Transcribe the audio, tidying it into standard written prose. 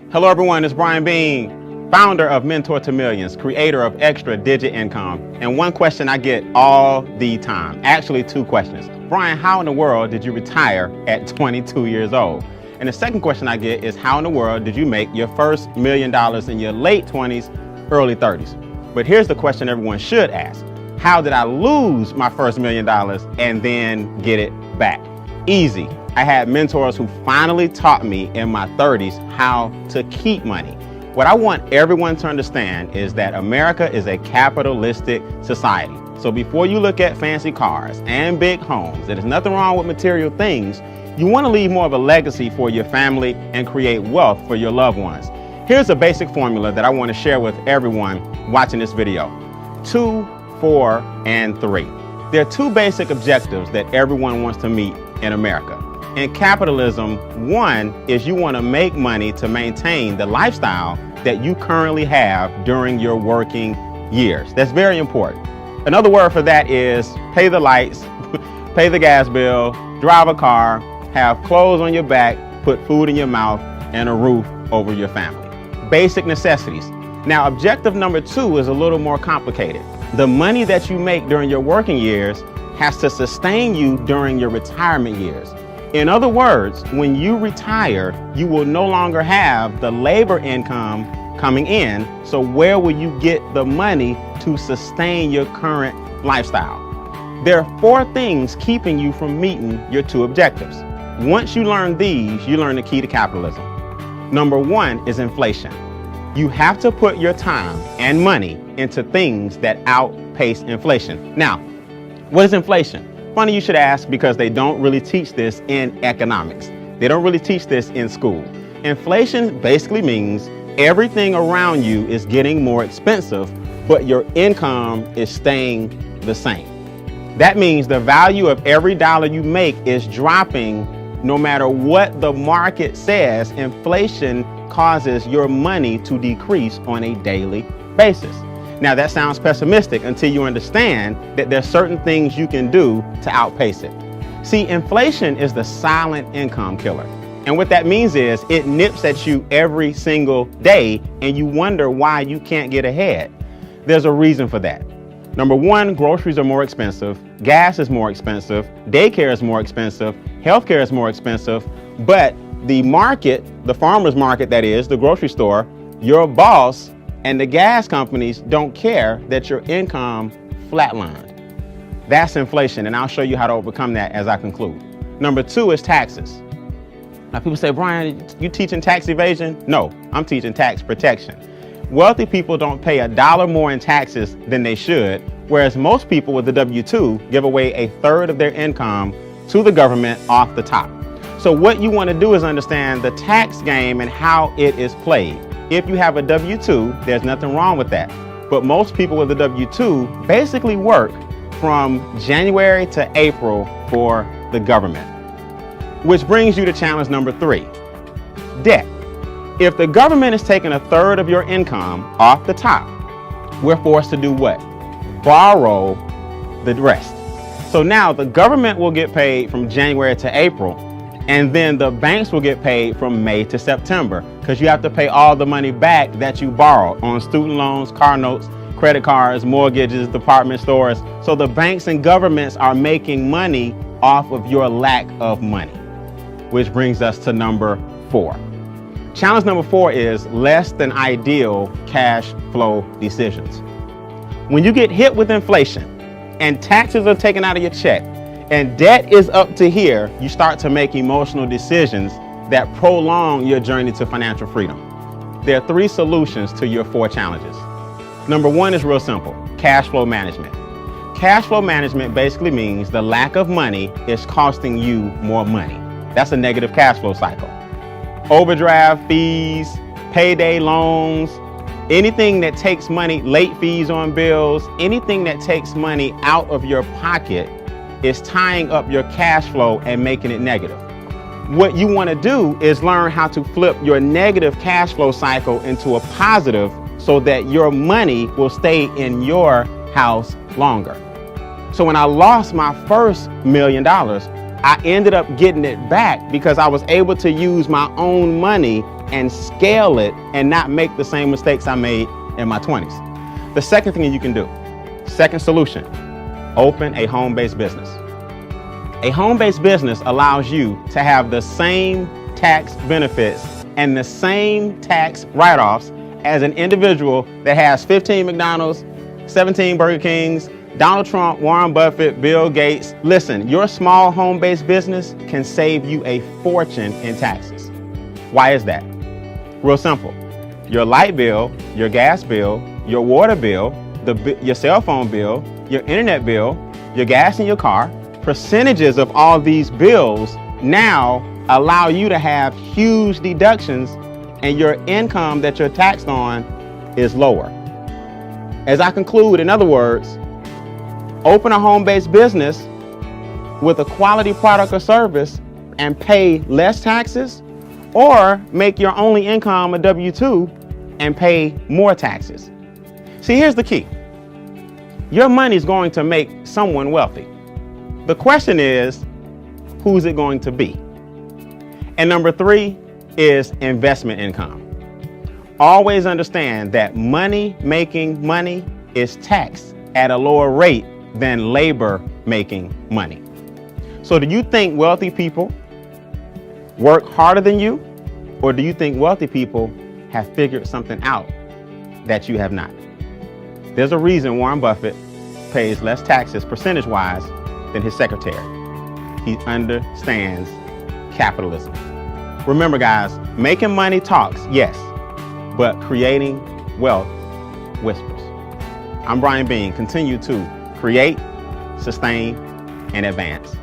Hello everyone, it's Brian Bean, founder of Mentor to Millions, creator of Extra Digit Income. And one question I get all the time, actually two questions. Brian, how in the world did you retire at 22 years old? And the second question I get is, how in the world did you make your first $1 million in your late 20s, early 30s? But here's the question everyone should ask. How did I lose my first $1 million and then get it back? Easy. I had mentors who finally taught me in my 30s how to keep money. What I want everyone to understand is that America is a capitalistic society. So before you look at fancy cars and big homes, there's nothing wrong with material things. You want to leave more of a legacy for your family and create wealth for your loved ones. Here's a basic formula that I want to share with everyone watching this video. 2, 4, and 3. There are two basic objectives that everyone wants to meet in America. In capitalism, one is you want to make money to maintain the lifestyle that you currently have during your working years. That's very important. Another word for that is pay the lights, pay the gas bill, drive a car, have clothes on your back, put food in your mouth, and a roof over your family. Basic necessities. Now, objective number 2 is a little more complicated. The money that you make during your working years has to sustain you during your retirement years. In other words, when you retire, you will no longer have the labor income coming in. So where will you get the money to sustain your current lifestyle? There are 4 things keeping you from meeting your 2 objectives. Once you learn these, you learn the key to capitalism. Number 1 is inflation. You have to put your time and money into things that outpace inflation. Now, what is inflation? Funny you should ask, because they don't really teach this in economics. They don't really teach this in school. Inflation basically means everything around you is getting more expensive, but your income is staying the same. That means the value of every dollar you make is dropping no matter what the market says. Inflation causes your money to decrease on a daily basis. Now that sounds pessimistic until you understand that there's certain things you can do to outpace it. See, inflation is the silent income killer. And what that means is it nips at you every single day and you wonder why you can't get ahead. There's a reason for that. Number 1, groceries are more expensive, gas is more expensive, daycare is more expensive, healthcare is more expensive, but the market, the farmer's market that is, the grocery store, your boss, and the gas companies don't care that your income flatlined. That's inflation, and I'll show you how to overcome that as I conclude. Number 2 is taxes. Now people say, Brian, you teaching tax evasion? No, I'm teaching tax protection. Wealthy people don't pay $1 more in taxes than they should, whereas most people with the W-2 give away 1/3 of their income to the government off the top. So what you want to do is understand the tax game and how it is played. If you have a W-2, there's nothing wrong with that. But most people with a W-2 basically work from January to April for the government. Which brings you to challenge number 3, debt. If the government is taking 1/3 of your income off the top, we're forced to do what? Borrow the rest. So now the government will get paid from January to April, and then the banks will get paid from May to September, because you have to pay all the money back that you borrowed on student loans, car notes, credit cards, mortgages, department stores. So the banks and governments are making money off of your lack of money, which brings us to number 4. Challenge number 4 is less than ideal cash flow decisions. When you get hit with inflation and taxes are taken out of your check, and debt is up to here, you start to make emotional decisions that prolong your journey to financial freedom. There are 3 solutions to your 4 challenges. Number 1 is real simple, cash flow management. Cash flow management basically means the lack of money is costing you more money. That's a negative cash flow cycle. Overdraft fees, payday loans, anything that takes money, late fees on bills, anything that takes money out of your pocket is tying up your cash flow and making it negative. What you want to do is learn how to flip your negative cash flow cycle into a positive so that your money will stay in your house longer. So when I lost my first $1 million, I ended up getting it back because I was able to use my own money and scale it and not make the same mistakes I made in my 20s. The second thing you can do, second solution, open a home-based business. A home-based business allows you to have the same tax benefits and the same tax write-offs as an individual that has 15 McDonald's, 17 Burger Kings, Donald Trump, Warren Buffett, Bill Gates. Listen, your small home-based business can save you a fortune in taxes. Why is that? Real simple. Your light bill, your gas bill, your water bill, your cell phone bill, your internet bill, your gas in your car, percentages of all these bills now allow you to have huge deductions, and your income that you're taxed on is lower. As I conclude, in other words, open a home-based business with a quality product or service and pay less taxes, or make your only income a W-2 and pay more taxes. See, here's the key. Your money is going to make someone wealthy. The question is, who's it going to be? And number 3 is investment income. Always understand that making money is taxed at a lower rate than labor making money. So do you think wealthy people work harder than you? Or do you think wealthy people have figured something out that you have not? There's a reason Warren Buffett pays less taxes percentage-wise than his secretary. He understands capitalism. Remember, guys, making money talks, yes, but creating wealth whispers. I'm Brian Bean. Continue to create, sustain, and advance.